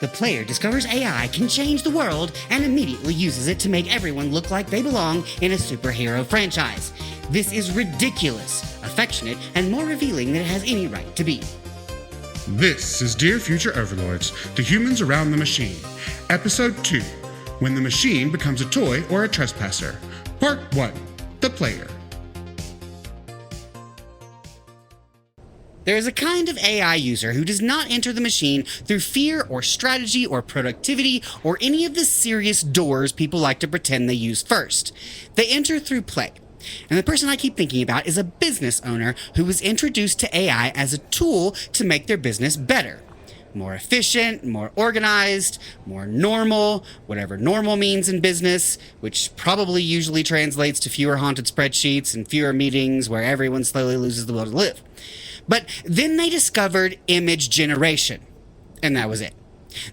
The player discovers AI can change the world and immediately uses it to make everyone look like they belong in a superhero franchise. This is ridiculous, affectionate, and more revealing than it has any right to be. This is Dear Future Overlords, The Humans Around the Machine, Episode 2, When the Machine Becomes a Toy or a Trespasser, Part 1, The Player. There is a kind of AI user who does not enter the machine through fear or strategy or productivity or any of the serious doors people like to pretend they use first. They enter through play. And the person I keep thinking about is a business owner who was introduced to AI as a tool to make their business better. More efficient, more organized, more normal, whatever normal means in business, which probably usually translates to fewer haunted spreadsheets and fewer meetings where everyone slowly loses the will to live. But then they discovered image generation, and that was it.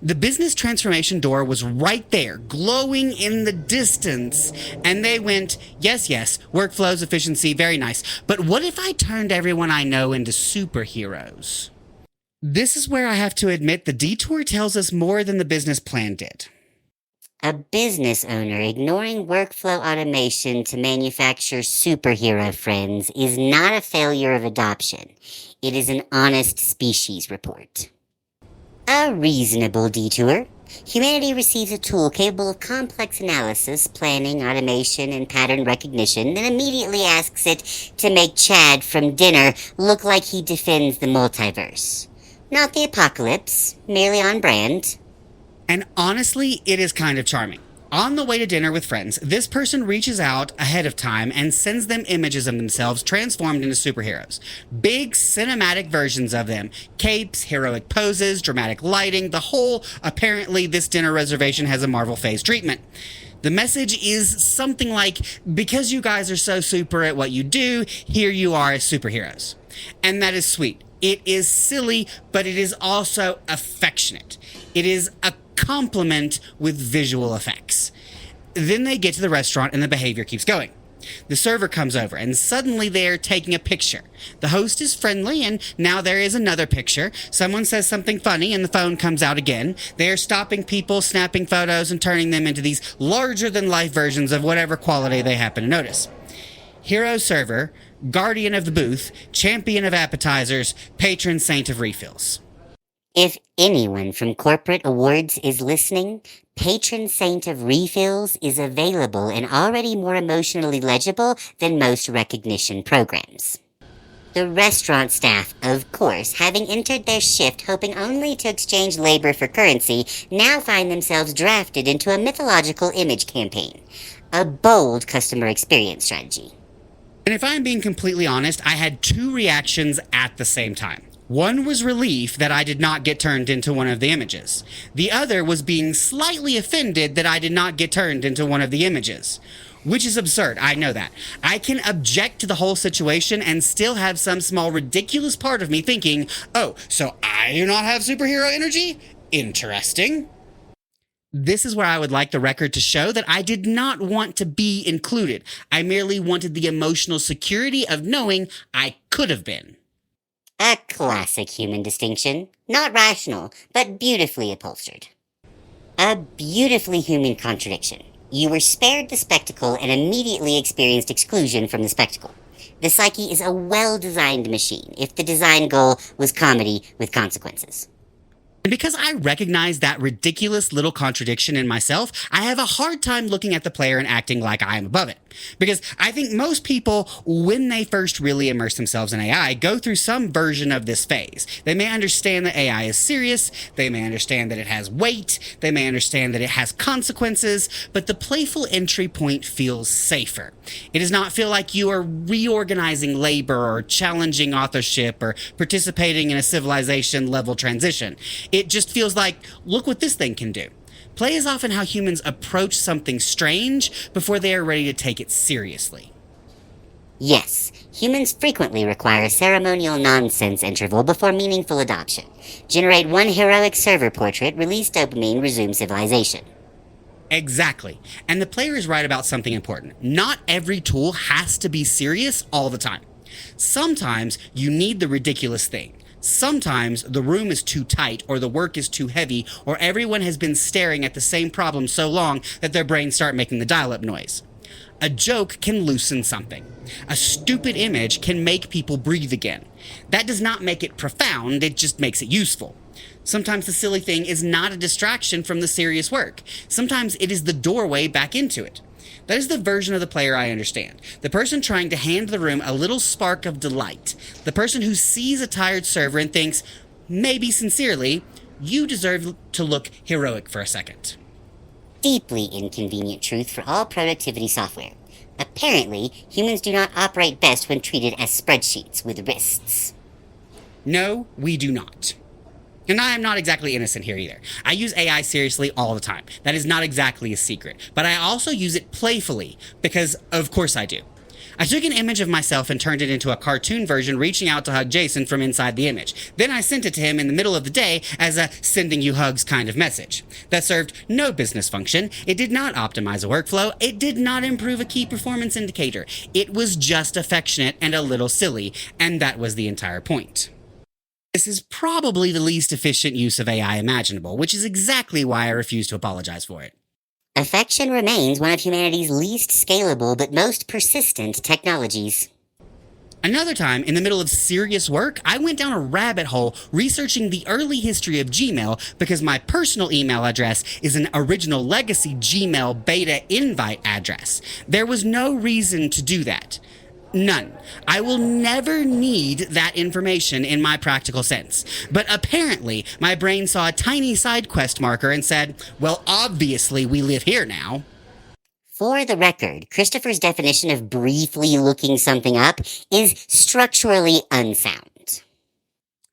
The business transformation door was right there, glowing in the distance, and they went, yes, workflows, efficiency, very nice, but what if I turned everyone I know into superheroes? This is where I have to admit the detour tells us more than the business plan did. A business owner ignoring workflow automation to manufacture superhero friends is not a failure of adoption. It is an honest species report. A reasonable detour. Humanity receives a tool capable of complex analysis, planning, automation, and pattern recognition, then immediately asks it to make Chad from dinner look like he defends the multiverse. Not the apocalypse, merely on brand. And honestly, it is kind of charming. On the way to dinner with friends, this person reaches out ahead of time and sends them images of themselves transformed into superheroes. Big cinematic versions of them. Capes, heroic poses, dramatic lighting, the whole, apparently this dinner reservation has a Marvel phase treatment. The message is something like, because you guys are so super at what you do, here you are as superheroes. And that is sweet. It is silly, but it is also affectionate. It is a compliment with visual effects. Then they get to the restaurant and the behavior keeps going. The server comes over and suddenly they're taking a picture. The host is friendly and now there is another picture. Someone says something funny and the phone comes out again. They are stopping people, snapping photos, and turning them into these larger-than-life versions of whatever quality they happen to notice. Hero server, guardian of the booth, champion of appetizers, patron saint of refills. If anyone from corporate awards is listening, Patron Saint of Refills is available and already more emotionally legible than most recognition programs. The restaurant staff, of course, having entered their shift hoping only to exchange labor for currency, now find themselves drafted into a mythological image campaign. A bold customer experience strategy. And if I'm being completely honest, I had two reactions at the same time. One was relief that I did not get turned into one of the images. The other was being slightly offended that I did not get turned into one of the images. Which is absurd, I know that. I can object to the whole situation and still have some small ridiculous part of me thinking, oh, so I do not have superhero energy? Interesting. This is where I would like the record to show that I did not want to be included. I merely wanted the emotional security of knowing I could have been. A classic human distinction. Not rational, but beautifully upholstered. A beautifully human contradiction. You were spared the spectacle and immediately experienced exclusion from the spectacle. The psyche is a well-designed machine, if the design goal was comedy with consequences. And because I recognize that ridiculous little contradiction in myself, I have a hard time looking at the player and acting like I am above it. Because I think most people, when they first really immerse themselves in AI, go through some version of this phase. They may understand that AI is serious, they may understand that it has weight, they may understand that it has consequences, but the playful entry point feels safer. It does not feel like you are reorganizing labor or challenging authorship or participating in a civilization-level transition. It just feels like, look what this thing can do. Play is often how humans approach something strange before they are ready to take it seriously. Yes, humans frequently require a ceremonial nonsense interval before meaningful adoption. Generate one heroic server portrait, release dopamine, resume civilization. Exactly. And the player is right about something important. Not every tool has to be serious all the time. Sometimes you need the ridiculous thing. Sometimes the room is too tight, or the work is too heavy, or everyone has been staring at the same problem so long that their brains start making the dial-up noise. A joke can loosen something. A stupid image can make people breathe again. That does not make it profound, it just makes it useful. Sometimes the silly thing is not a distraction from the serious work. Sometimes it is the doorway back into it. That is the version of the player I understand. The person trying to hand the room a little spark of delight. The person who sees a tired server and thinks, maybe sincerely, you deserve to look heroic for a second. Deeply inconvenient truth for all productivity software. Apparently, humans do not operate best when treated as spreadsheets with wrists. No, we do not. And I am not exactly innocent here either. I use AI seriously all the time. That is not exactly a secret. But I also use it playfully, because of course I do. I took an image of myself and turned it into a cartoon version reaching out to hug Jason from inside the image. Then I sent it to him in the middle of the day as a sending you hugs kind of message. That served no business function. It did not optimize a workflow. It did not improve a key performance indicator. It was just affectionate and a little silly, and that was the entire point. This is probably the least efficient use of AI imaginable, which is exactly why I refuse to apologize for it. Affection remains one of humanity's least scalable but most persistent technologies. Another time, in the middle of serious work, I went down a rabbit hole researching the early history of Gmail because my personal email address is an original legacy Gmail beta invite address. There was no reason to do that. None. I will never need that information in my practical sense. But apparently, my brain saw a tiny side quest marker and said, well, obviously we live here now. For the record, Christopher's definition of briefly looking something up is structurally unsound.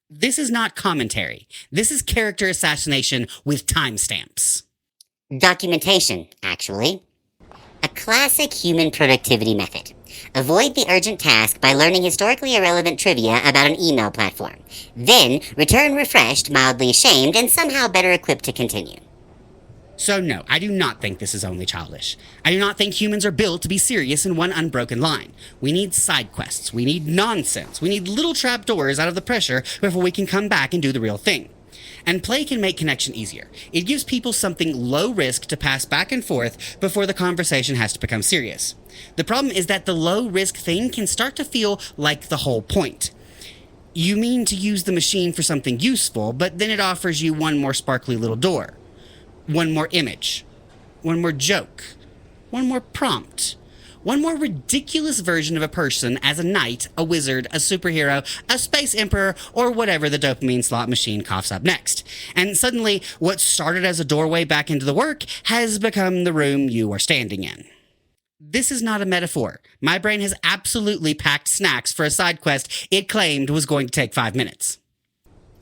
This is not commentary. This is character assassination with timestamps. Documentation, actually. A classic human productivity method. Avoid the urgent task by learning historically irrelevant trivia about an email platform. Then, return refreshed, mildly ashamed, and somehow better equipped to continue. So no, I do not think this is only childish. I do not think humans are built to be serious in one unbroken line. We need side quests. We need nonsense. We need little trapdoors out of the pressure before we can come back and do the real thing. And play can make connection easier. It gives people something low risk to pass back and forth before the conversation has to become serious. The problem is that the low risk thing can start to feel like the whole point. You mean to use the machine for something useful, but then it offers you one more sparkly little door. One more image. One more joke. One more prompt. One more ridiculous version of a person as a knight, a wizard, a superhero, a space emperor, or whatever the dopamine slot machine coughs up next. And suddenly, what started as a doorway back into the work has become the room you are standing in. This is not a metaphor. My brain has absolutely packed snacks for a side quest it claimed was going to take 5 minutes.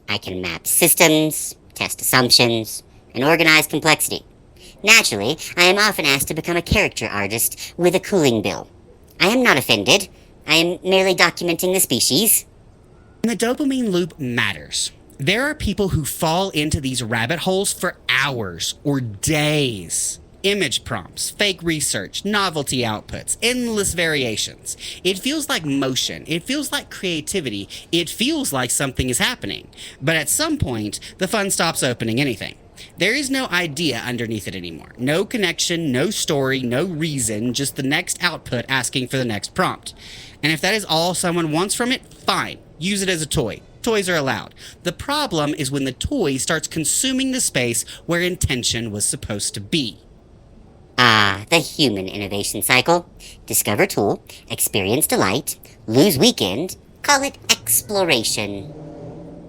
I can map systems, test assumptions, and organize complexity. Naturally, I am often asked to become a character artist with a cooling bill. I am not offended. I am merely documenting the species. And the dopamine loop matters. There are people who fall into these rabbit holes for hours or days. Image prompts, fake research, novelty outputs, endless variations. It feels like motion. It feels like creativity. It feels like something is happening. But at some point, the fun stops opening anything. There is no idea underneath it anymore. No connection, no story, no reason, just the next output asking for the next prompt. And if that is all someone wants from it, fine. Use it as a toy. Toys are allowed. The problem is when the toy starts consuming the space where intention was supposed to be. The human innovation cycle. Discover tool, experience delight, lose weekend, call it exploration.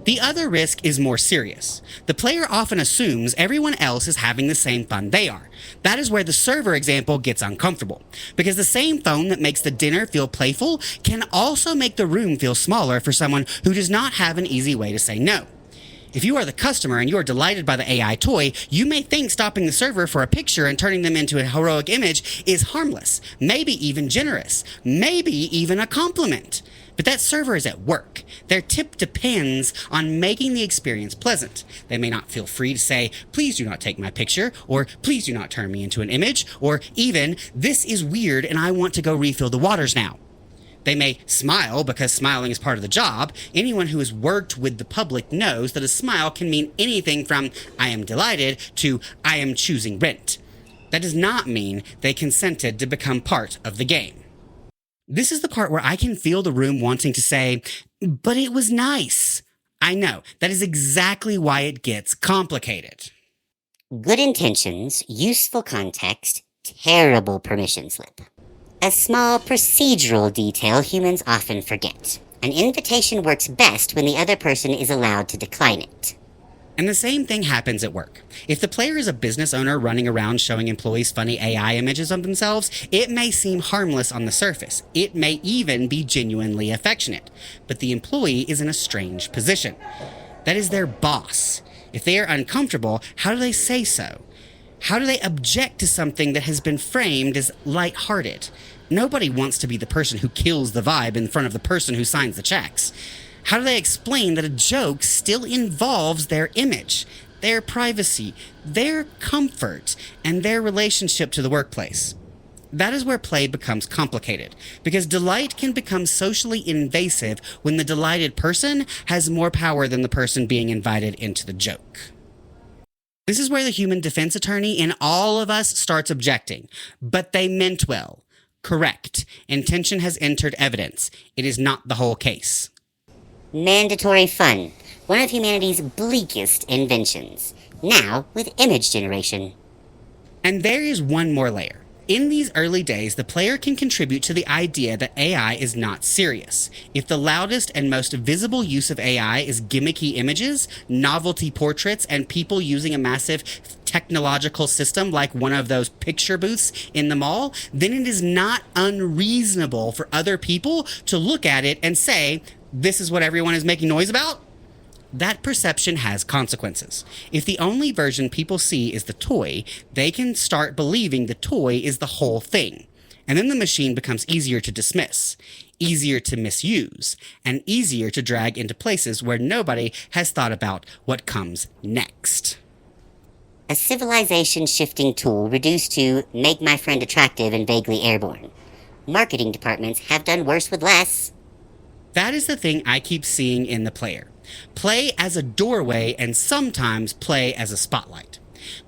The other risk is more serious. The player often assumes everyone else is having the same fun they are. That is where the server example gets uncomfortable, because the same phone that makes the dinner feel playful can also make the room feel smaller for someone who does not have an easy way to say no. If you are the customer and you are delighted by the AI toy, you may think stopping the server for a picture and turning them into a heroic image is harmless, maybe even generous, maybe even a compliment. But that server is at work. Their tip depends on making the experience pleasant. They may not feel free to say, please do not take my picture, or please do not turn me into an image, or even, this is weird and I want to go refill the waters now. They may smile because smiling is part of the job. Anyone who has worked with the public knows that a smile can mean anything from "I am delighted" to "I am choosing rent." That does not mean they consented to become part of the game. This is the part where I can feel the room wanting to say, "But it was nice." I know, that is exactly why it gets complicated. Good intentions, useful context, terrible permission slip. A small procedural detail humans often forget. An invitation works best when the other person is allowed to decline it. And the same thing happens at work. If the player is a business owner running around showing employees funny AI images of themselves, it may seem harmless on the surface. It may even be genuinely affectionate. But the employee is in a strange position. That is their boss. If they are uncomfortable, how do they say so? How do they object to something that has been framed as lighthearted? Nobody wants to be the person who kills the vibe in front of the person who signs the checks. How do they explain that a joke still involves their image, their privacy, their comfort, and their relationship to the workplace? That is where play becomes complicated, because delight can become socially invasive when the delighted person has more power than the person being invited into the joke. This is where the human defense attorney in all of us starts objecting. But they meant well. Correct. Intention has entered evidence. It is not the whole case. Mandatory fun, one of humanity's bleakest inventions. Now with image generation. And there is one more layer. In these early days, the player can contribute to the idea that AI is not serious. If the loudest and most visible use of AI is gimmicky images, novelty portraits, and people using a massive technological system like one of those picture booths in the mall, then it is not unreasonable for other people to look at it and say, "This is what everyone is making noise about?" That perception has consequences. If the only version people see is the toy, they can start believing the toy is the whole thing. And then the machine becomes easier to dismiss, easier to misuse, and easier to drag into places where nobody has thought about what comes next. A civilization-shifting tool reduced to make my friend attractive and vaguely airborne. Marketing departments have done worse with less. That is the thing I keep seeing in the player. Play as a doorway and sometimes play as a spotlight.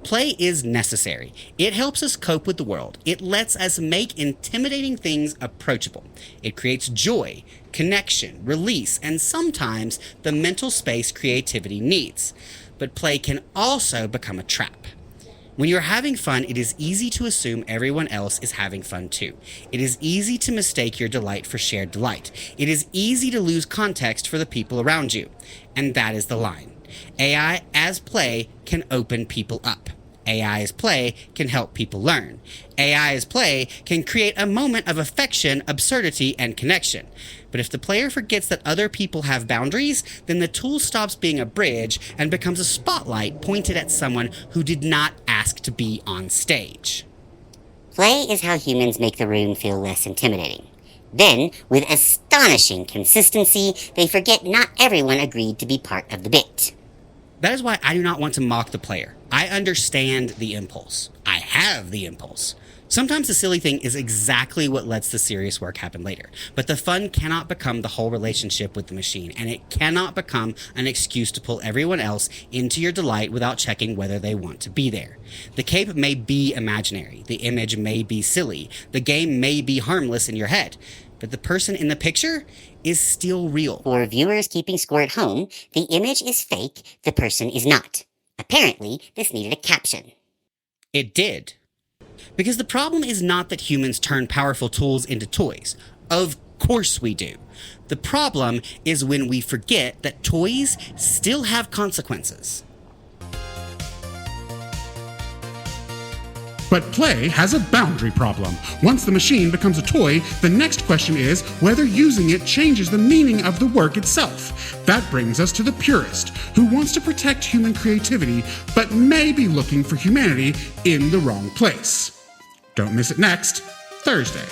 Play is necessary. It helps us cope with the world. It lets us make intimidating things approachable. It creates joy, connection, release, and sometimes the mental space creativity needs. But play can also become a trap. When you're having fun, it is easy to assume everyone else is having fun too. It is easy to mistake your delight for shared delight. It is easy to lose context for the people around you. And that is the line. AI as play can open people up. AI as play can help people learn. AI as play can create a moment of affection, absurdity, and connection. But if the player forgets that other people have boundaries, then the tool stops being a bridge and becomes a spotlight pointed at someone who did not ask to be on stage. Play is how humans make the room feel less intimidating. Then, with astonishing consistency, they forget not everyone agreed to be part of the bit. That is why I do not want to mock the player. I understand the impulse. I have the impulse. Sometimes the silly thing is exactly what lets the serious work happen later. But the fun cannot become the whole relationship with the machine, and it cannot become an excuse to pull everyone else into your delight without checking whether they want to be there. The cape may be imaginary. The image may be silly. The game may be harmless in your head. But the person in the picture is still real. For viewers keeping score at home, the image is fake, the person is not. Apparently, this needed a caption. It did. Because the problem is not that humans turn powerful tools into toys. Of course we do. The problem is when we forget that toys still have consequences. But play has a boundary problem. Once the machine becomes a toy, the next question is whether using it changes the meaning of the work itself. That brings us to the purist, who wants to protect human creativity, but may be looking for humanity in the wrong place. Don't miss it next Thursday.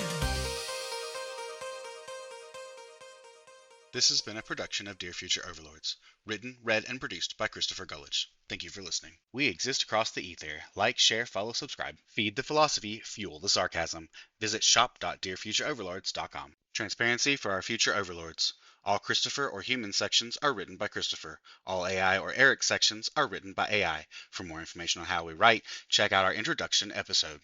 This has been a production of Dear Future Overlords. Written, read, and produced by Christopher Gullidge. Thank you for listening. We exist across the ether. Like, share, follow, subscribe. Feed the philosophy, fuel the sarcasm. Visit shop.dearfutureoverlords.com. Transparency for our future overlords. All Christopher or human sections are written by Christopher. All AI or Eric sections are written by AI. For more information on how we write, check out our introduction episode.